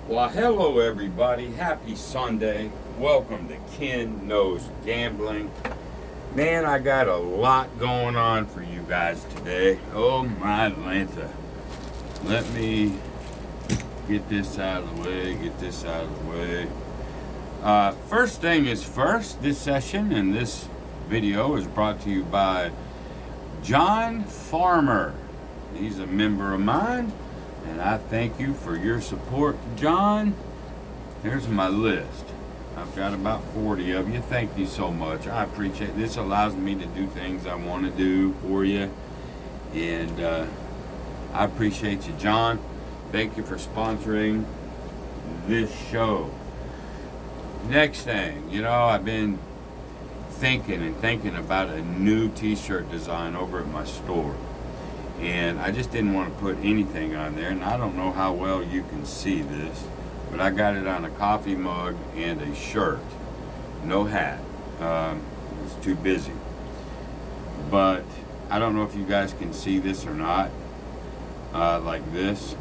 Well, hello everybody. Happy Sunday. Welcome to Ken Knows Gambling. Man, I got a lot going on for you guys today. Oh my Lanta. Let me get this out of the way. First thing is first, this session and this video is brought to you by John Farmer. He's a member of mine. And I thank you for your support, John. Here's my list. I've got about 40 of you. Thank you so much. I appreciate it. This allows me to do things I want to do for you. And I appreciate you, John. Thank you for sponsoring this show. Next thing, I've been thinking about a new t-shirt design over at my store. And I just didn't want to put anything on there, and I don't know how well you can see this, but I got it on a coffee mug and a shirt. No hat. It's too busy. But I don't know if you guys can see this or not, like this.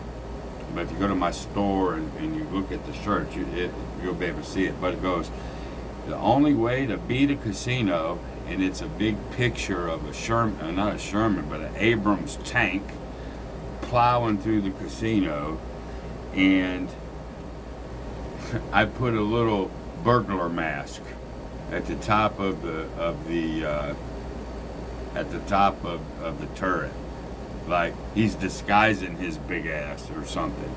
But if you go to my store and you look at the shirt, you'll be able to see it. But it goes, the only way to beat a casino, and it's a big picture of a Sherman, not a Sherman, but an Abrams tank plowing through the casino, and I put a little burglar mask at the top of the turret, like he's disguising his big ass or something.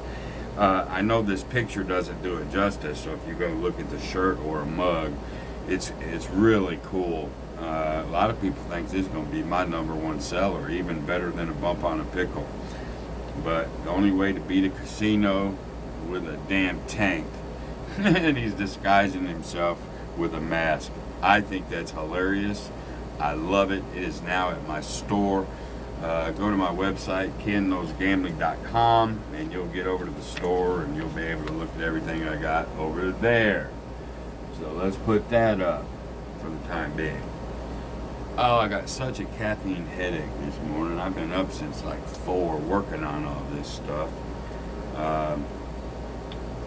I know this picture doesn't do it justice, so if you go look at the shirt or a mug, it's really cool. A lot of people think this is going to be my #1 seller, even better than a bump on a pickle. But the only way to beat a casino with a damn tank, and he's disguising himself with a mask. I think that's hilarious. I love it. It is now at my store. Go to my website, kenknowsgambling.com, and you'll get over to the store and you'll be able to look at everything I got over there. So let's put that up for the time being. Oh, I got such a caffeine headache this morning. I've been up since like 4 working on all this stuff.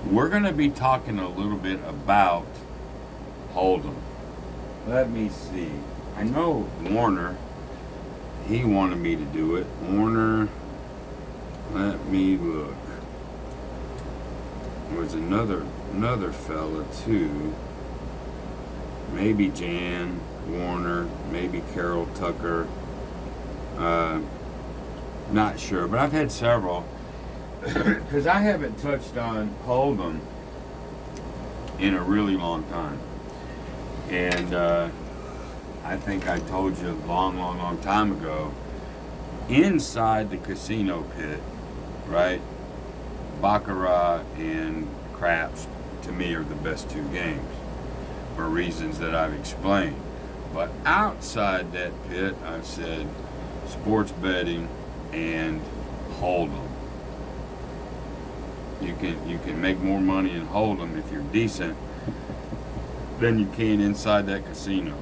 We're going to be talking a little bit about Hold'em. Let me see. I know Warner, he wanted me to do it. Warner, let me look. There was another fella too. Maybe Jan Warner, maybe Carol Tucker. Not sure, but I've had several. Because I haven't touched on Hold'em in a really long time. And I think I told you a long time ago, inside the casino pit, right, Baccarat and craps, to me, are the best 2 games, for reasons that I've explained. But outside that pit, I've said sports betting and Hold'em. You can make more money in Hold'em if you're decent than you can inside that casino.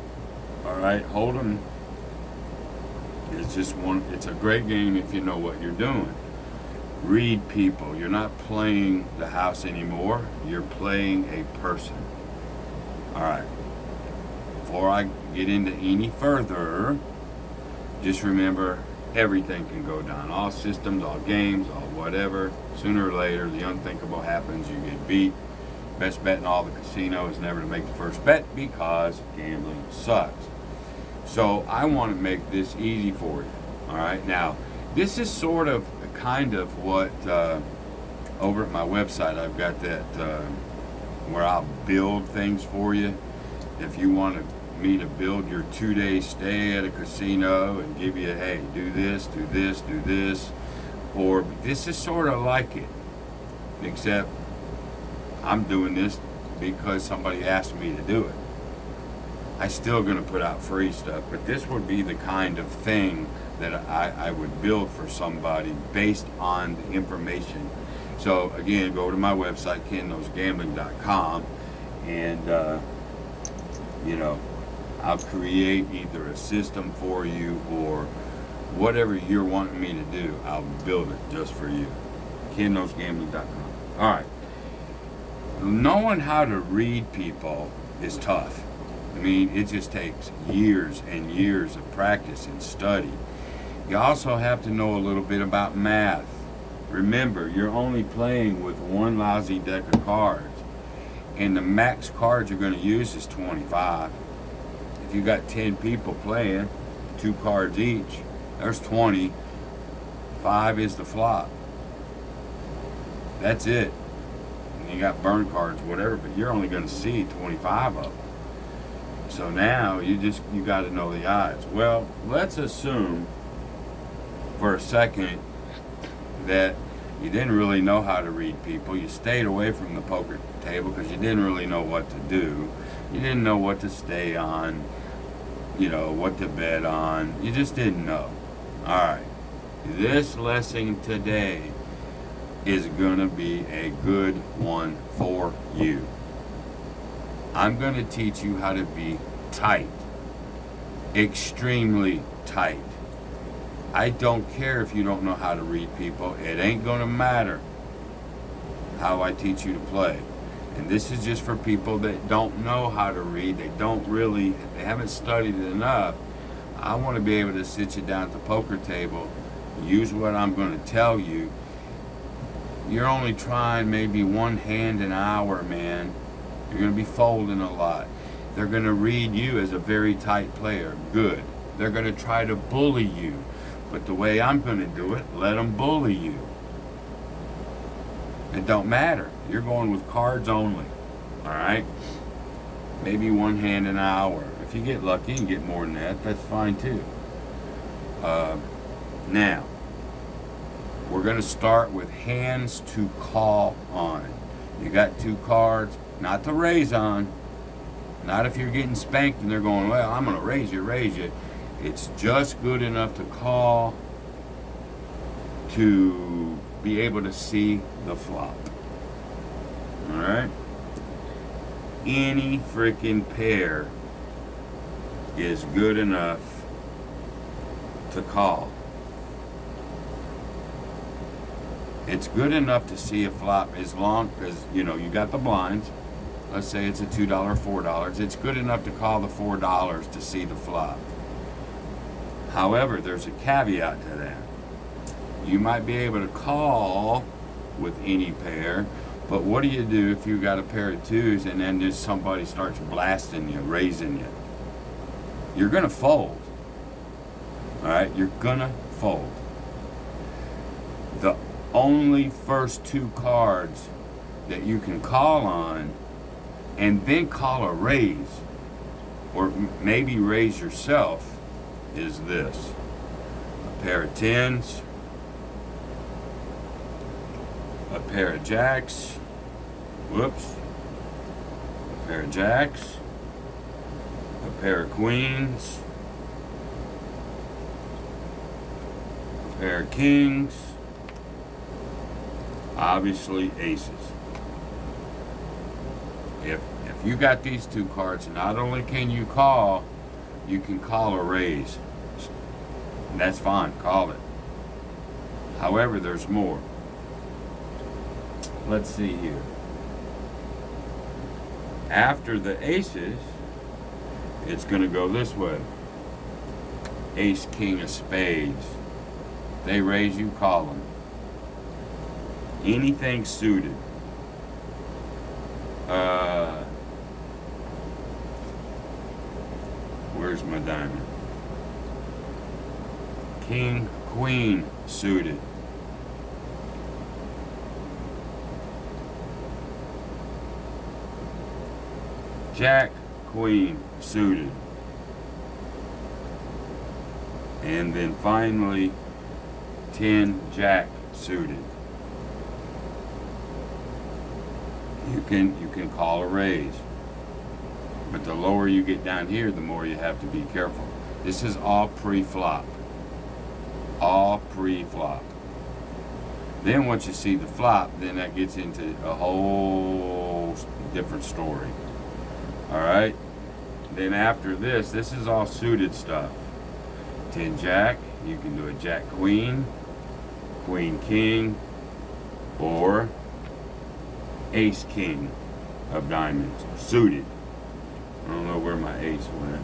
All right, Hold'em is just it's a great game if you know what you're doing. Read people. You're not playing the house anymore. You're playing a person. All right. Before I get into any further, just remember, everything can go down. All systems, all games, all whatever. Sooner or later, the unthinkable happens. You get beat. Best bet in all the casino is never to make the first bet, because gambling sucks. So I want to make this easy for you. All right. Now, this is sort of kind of what over at my website, I've got that where I'll build things for you. If you want me to build your 2-day stay at a casino and give you, hey, do this, do this, do this, or this is sort of like it, except I'm doing this because somebody asked me to do it. I'm still going to put out free stuff, but this would be the kind of thing that I would build for somebody based on the information. So again, go to my website, kenknowsgambling.com, and I'll create either a system for you or whatever you're wanting me to do. I'll build it just for you. kenknowsgambling.com. All right. knowing how to read people is tough. I mean, it just takes years and years of practice and study. You also have to know a little bit about math. Remember, you're only playing with one lousy deck of cards, and the max cards you're going to use is 25. If you got 10 people playing, 2 cards each, there's 20. 5 is the flop. That's it. And you got burn cards, whatever, but you're only going to see 25 of them. So now you got to know the odds. Well, let's assume for a second that you didn't really know how to read people. You stayed away from the poker table because you didn't really know what to do. You didn't know what to stay on, what to bet on. You just didn't know. All right. This lesson today is going to be a good one for you. I'm going to teach you how to be tight. Extremely tight. I don't care if you don't know how to read people. It ain't going to matter how I teach you to play. And this is just for people that don't know how to read. They haven't studied it enough. I want to be able to sit you down at the poker table, use what I'm going to tell you. You're only trying maybe one hand an hour, man. You're going to be folding a lot. They're going to read you as a very tight player. Good. They're going to try to bully you. But the way I'm going to do it, let them bully you. It don't matter. You're going with cards only. All right? Maybe one hand an hour. If you get lucky and get more than that, that's fine too. Now, we're going to start with hands to call on. You got 2 cards, not to raise on. Not if you're getting spanked and they're going, well, I'm going to raise you. It's just good enough to call to be able to see the flop. All right? Any freaking pair is good enough to call. It's good enough to see a flop as long as, you got the blinds. Let's say it's a $2, $4. It's good enough to call the $4 to see the flop. However, there's a caveat to that. You might be able to call with any pair, but what do you do if you got a pair of 2s and then just somebody starts blasting you, raising you? You're going to fold. All right? You're going to fold. The only first 2 cards that you can call on and then call a raise, or maybe raise yourself, is this. A pair of 10s, a pair of jacks, a pair of jacks, a pair of queens, a pair of kings, obviously aces. If you got these 2 cards, not only can you call, you can call a raise. And that's fine, call it. However, there's more. Let's see here. After the aces, it's going to go this way. Ace, king of spades. They raise, you call them. Anything suited. Where's my diamond? King, queen suited. Jack, queen suited. And then finally 10 jack suited. You can call a raise. But the lower you get down here, the more you have to be careful. This is all pre-flop. All pre-flop. Then once you see the flop, then that gets into a whole different story. Alright? Then after this is all suited stuff. 10 jack, you can do a jack queen, queen king, or ace king. of diamonds, suited. I don't know where my ace went.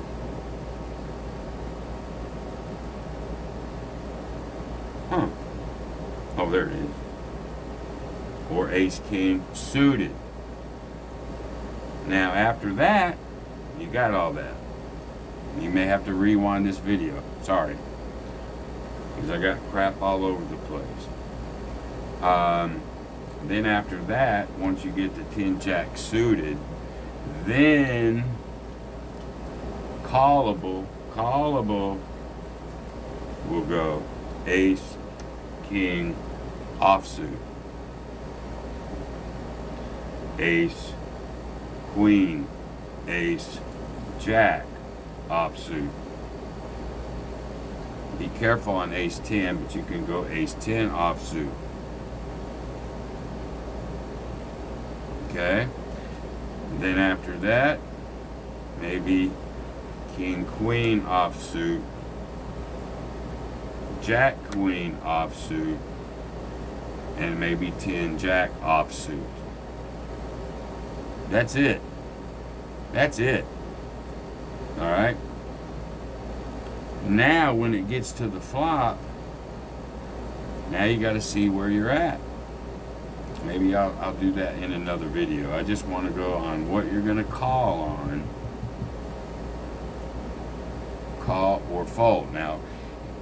Huh. Oh, there it is. Or ace king suited. Now after that, you got all that. You may have to rewind this video. Sorry. Because I got crap all over the place. Then after that, once you get the 10 jack suited, then callable will go ace, king, offsuit. Ace, queen, ace, jack, offsuit. Be careful on ace 10, but you can go ace 10 offsuit. Okay? And then after that, maybe king, queen offsuit, jack, queen offsuit, and maybe 10 jack offsuit. That's it. That's it. All right? Now, when it gets to the flop, now you got to see where you're at. Maybe I'll do that in another video. I just want to go on what you're going to call on. Call or fold. Now,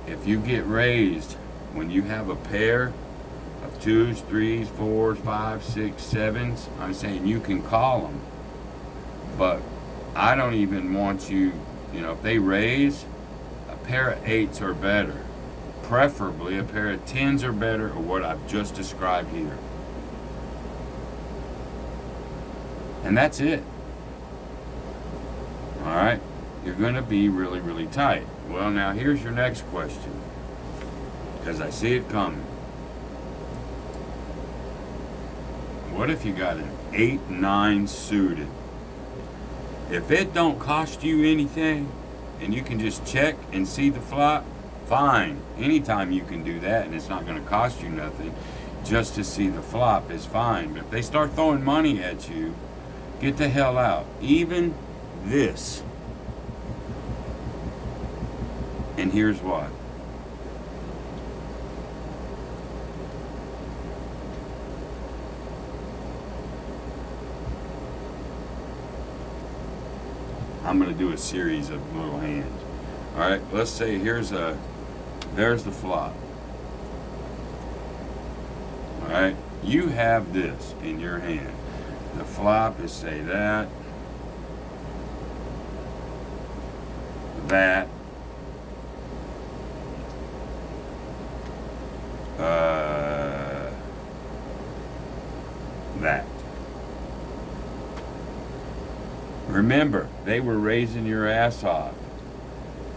if you get raised when you have a pair of 2s, 3s, 4s, 5s, 6s, 7s, I'm saying you can call them. But I don't even want you, if they raise, a pair of 8s or better. Preferably a pair of 10s or better, or what I've just described here. And that's it. All right? You're going to be really, really tight. Well, now here's your next question, because I see it coming. What if you got an 8-9 suited? If it don't cost you anything, and you can just check and see the flop, fine. Anytime you can do that, and it's not going to cost you nothing, just to see the flop is fine. But if they start throwing money at you, get the hell out. Even this. And here's why. I'm going to do a series of little hands. All right, let's say there's the flop. All right, you have this in your hand. The flop is, say, that, that, that. Remember, they were raising your ass off.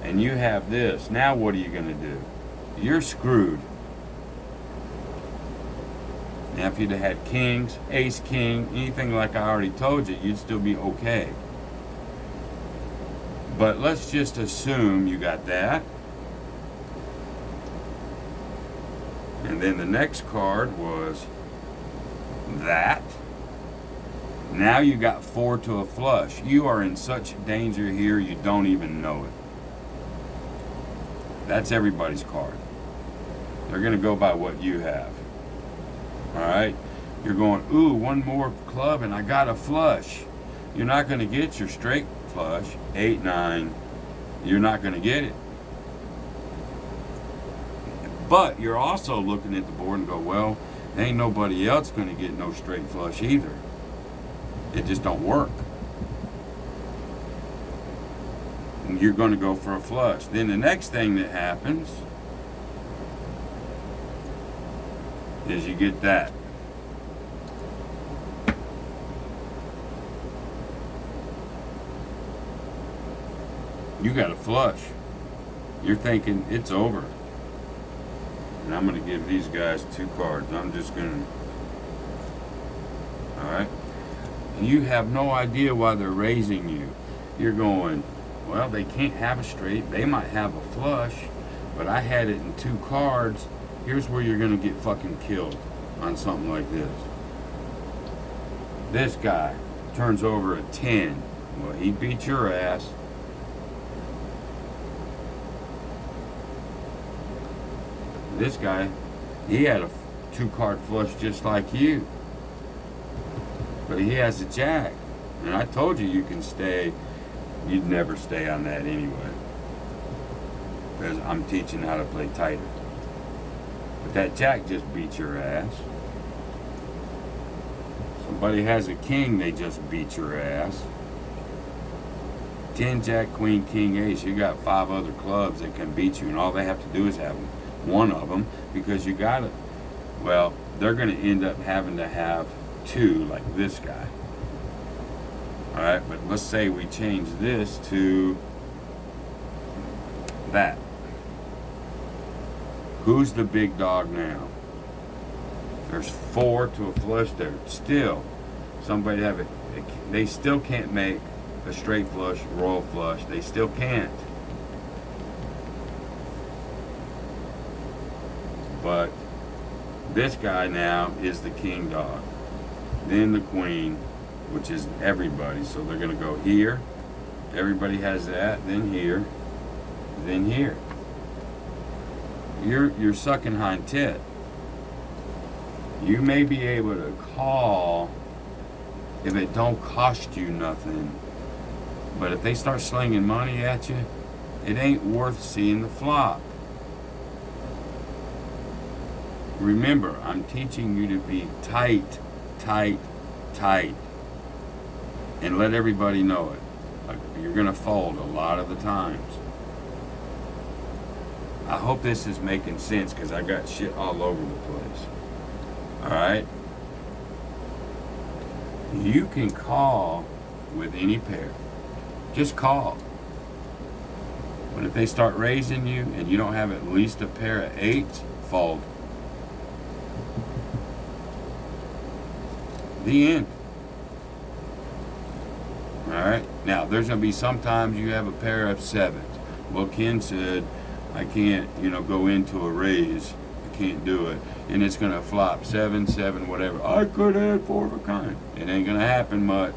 And you have this. Now what are you going to do? You're screwed. Now if you'd have had kings, ace, king, anything like I already told you, you'd still be okay. But let's just assume you got that. And then the next card was that. Now you got 4 to a flush. You are in such danger here, you don't even know it. That's everybody's card. They're going to go by what you have. All right? You're going, ooh, one more club and I got a flush. You're not going to get your straight flush, 8, 9. You're not going to get it. But you're also looking at the board and go, well, ain't nobody else going to get no straight flush either. It just don't work. And you're going to go for a flush. Then the next thing that happens is you get that. You got a flush. You're thinking it's over. And I'm going to give these guys 2 cards. I'm just going to... Alright? And you have no idea why they're raising you. You're going, well, they can't have a straight. They might have a flush. But I had it in 2 cards. Here's where you're going to get fucking killed on something like this. This guy. turns over a 10. Well, he beat your ass. This guy, he had a 2-card flush just like you. But he has a jack. And I told you you can stay. You'd never stay on that anyway. Because I'm teaching how to play tighter. But that jack just beat your ass. Somebody has a king, they just beat your ass. 10, jack, queen, king, ace. You got 5 other clubs that can beat you, and all they have to do is have one of them because you got it. Well, they're going to end up having to have 2, like this guy. All right, but let's say we change this to that. Who's the big dog now? There's 4 to a flush there. Still, somebody have it. They still can't make a straight flush, royal flush. They still can't. But this guy now is the king dog. Then the queen, which is everybody. So they're going to go here. Everybody has that. Then here. Then here. You're sucking hind tit. You may be able to call if it don't cost you nothing. But if they start slinging money at you, it ain't worth seeing the flop. Remember, I'm teaching you to be tight, tight, tight. And let everybody know it. Like, you're going to fold a lot of the times. I hope this is making sense because I got shit all over the place. Alright? You can call with any pair. Just call. But if they start raising you and you don't have at least a pair of 8s, fold. The end. Alright? Now, there's going to be sometimes you have a pair of 7s. Well, Ken said, I can't, go into a raise. I can't do it. And it's going to flop 7, 7, whatever. I could have 4 of a kind. It ain't going to happen much.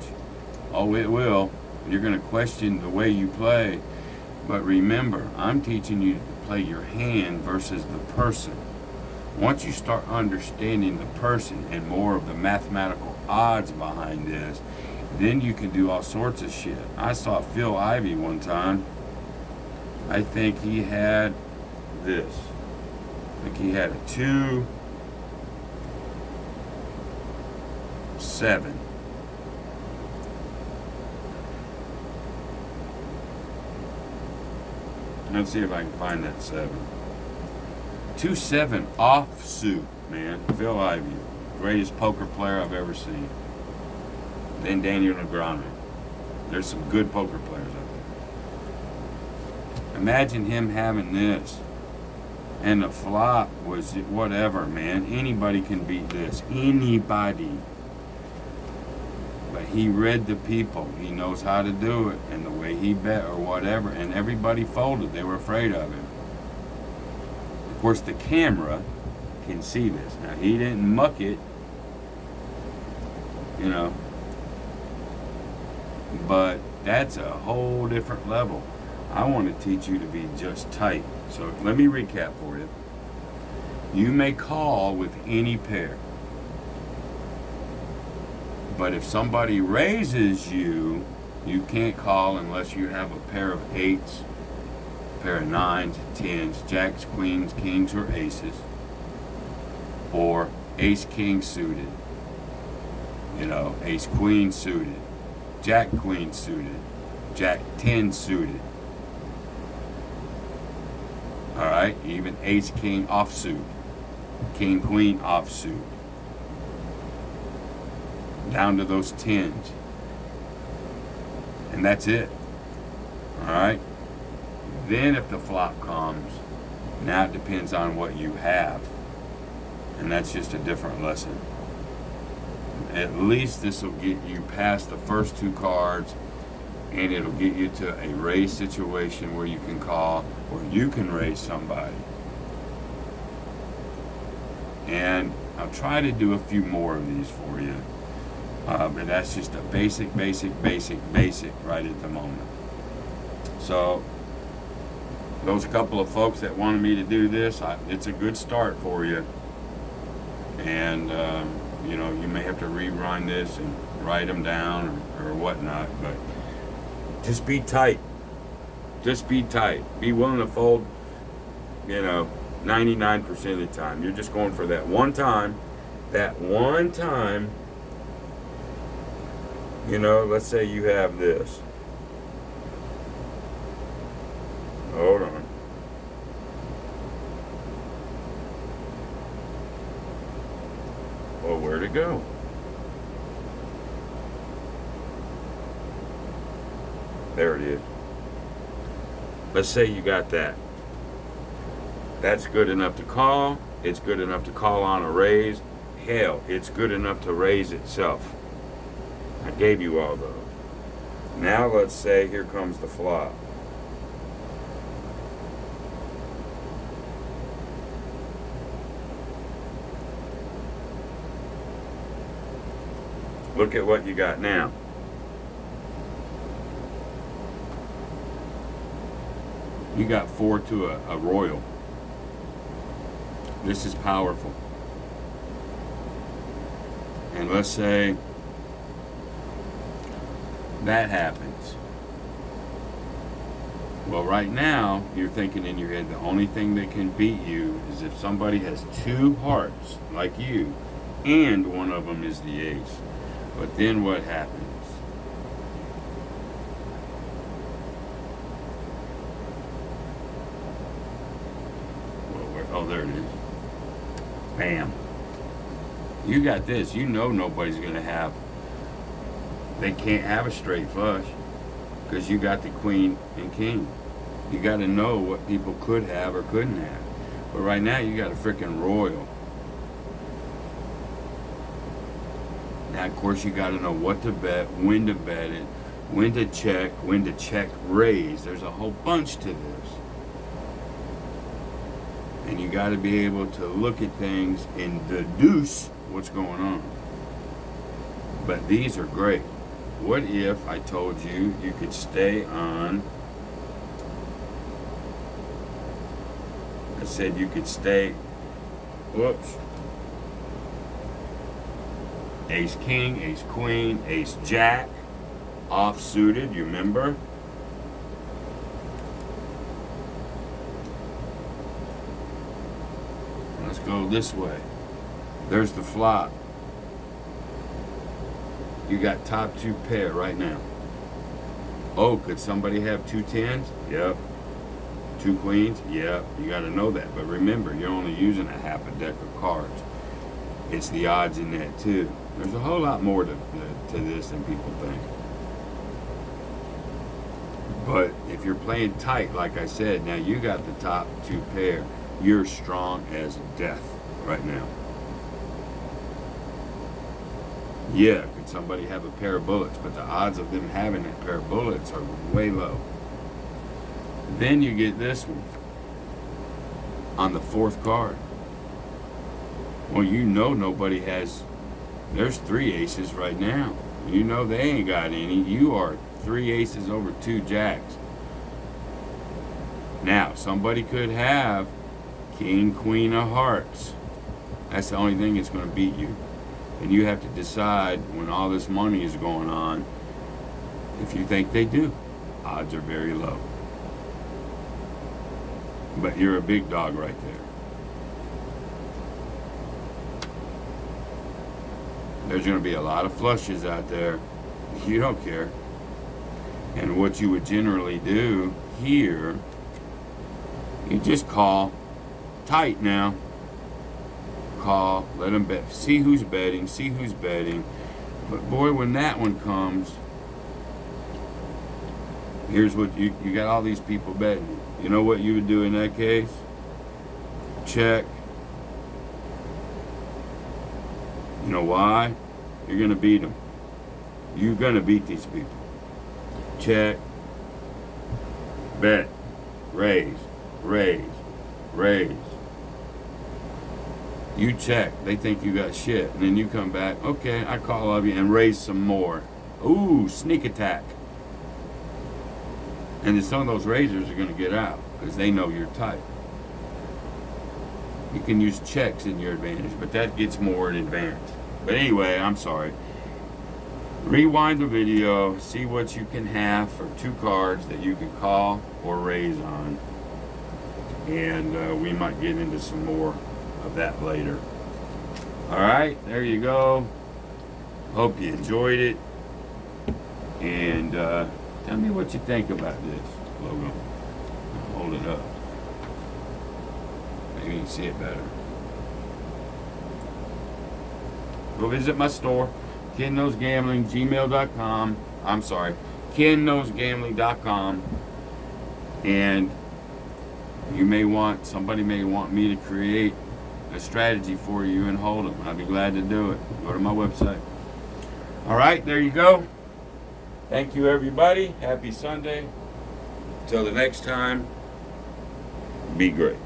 Oh, it will. You're going to question the way you play. But remember, I'm teaching you to play your hand versus the person. Once you start understanding the person and more of the mathematical odds behind this, then you can do all sorts of shit. I saw Phil Ivey one time. I think he had this. I think he had a 2, 7. Let's see if I can find that 7. 2, 7 offsuit, man. Phil Ivey, greatest poker player I've ever seen. Then Daniel Negreanu. There's some good poker players out there. Imagine him having this. And the flop was whatever, man. Anybody can beat this. Anybody. But he read the people. He knows how to do it. And the way he bet or whatever. And everybody folded. They were afraid of him. Of course, the camera can see this. Now, he didn't muck it. But that's a whole different level. I want to teach you to be just tight. So let me recap for you. You may call with any pair. But if somebody raises you, you can't call unless you have a pair of 8s, a pair of 9s, 10s, jacks, queens, kings, or aces. Or ace, king suited. Ace, queen suited. Jack, queen suited. Jack, 10 suited. Alright, even ace, king offsuit. King, queen offsuit. Down to those 10s. And that's it. Alright? Then if the flop comes, now it depends on what you have. And that's just a different lesson. At least this will get you past the first 2 cards, and it'll get you to a raise situation where you can call or you can raise somebody. And I'll try to do a few more of these for you. But that's just a basic right at the moment. So those couple of folks that wanted me to do this, it's a good start for you. And you may have to rerun this and write them down or whatnot, but just be tight. Just be tight. Be willing to fold, 99% of the time. You're just going for that one time. Let's say you have this. Hold on. Well, where'd it go? There it is. Let's say you got that. That's good enough to call. It's good enough to call on a raise. Hell, it's good enough to raise itself. I gave you all those. Now let's say here comes the flop. Look at what you got now. You got 4 to a royal. This is powerful. And let's say that happens. Well, right now, you're thinking in your head, the only thing that can beat you is if somebody has 2 hearts, like you, and one of them is the ace. But then what happens? Oh, there it is. Bam. You got this. Nobody's going to have. They can't have a straight flush because you got the queen and king. You got to know what people could have or couldn't have. But right now, you got a freaking royal. Now, of course, you got to know what to bet, when to bet it, when to check raise. There's a whole bunch to this. And you got to be able to look at things and deduce what's going on. But these are great. What if I told you you could stay on? I said you could stay. Whoops. Ace king, ace queen, ace jack, off suited, you remember? Let's go this way. There's the flop. You got top 2 pair right now. Oh, could somebody have 2 tens? Yep. 2 queens? Yep. You got to know that. But remember, you're only using a half a deck of cards. It's the odds in that too. There's a whole lot more to this than people think. But if you're playing tight, like I said, now you got the top 2 pair. You're strong as death right now. Yeah, could somebody have a pair of bullets? But the odds of them having that pair of bullets are way low. Then you get this one on the 4th card. Well, nobody has. There's 3 aces right now. They ain't got any. You are 3 aces over 2 jacks. Now, somebody could have king, queen of hearts. That's the only thing that's going to beat you. And you have to decide when all this money is going on if you think they do. Odds are very low. But you're a big dog right there. There's going to be a lot of flushes out there. You don't care. And what you would generally do here, you just call tight now. Call, let them bet. See who's betting. But boy, when that one comes, here's what you got all these people betting. You know what you would do in that case? Check. You know why? You're going to beat them. You're going to beat these people. Check. Bet. Raise. You check. They think you got shit. And then you come back. Okay, I call up you and raise some more. Ooh, sneak attack. And then some of those razors are going to get out because they know you're tight. You can use checks in your advantage, but that gets more in advance. But anyway, I'm sorry. Rewind the video, see what you can have for 2 cards that you can call or raise on. And we might get into some more of that later. Alright, there you go. Hope you enjoyed it. And tell me what you think about this logo. I'll hold it up. Maybe you can see it better. Go visit my store, KenKnowsGambling, gmail.com. I'm sorry, KenKnowsGambling.com. And somebody may want me to create a strategy for you and hold them. I'd be glad to do it. Go to my website. All right, there you go. Thank you, everybody. Happy Sunday. Till the next time, be great.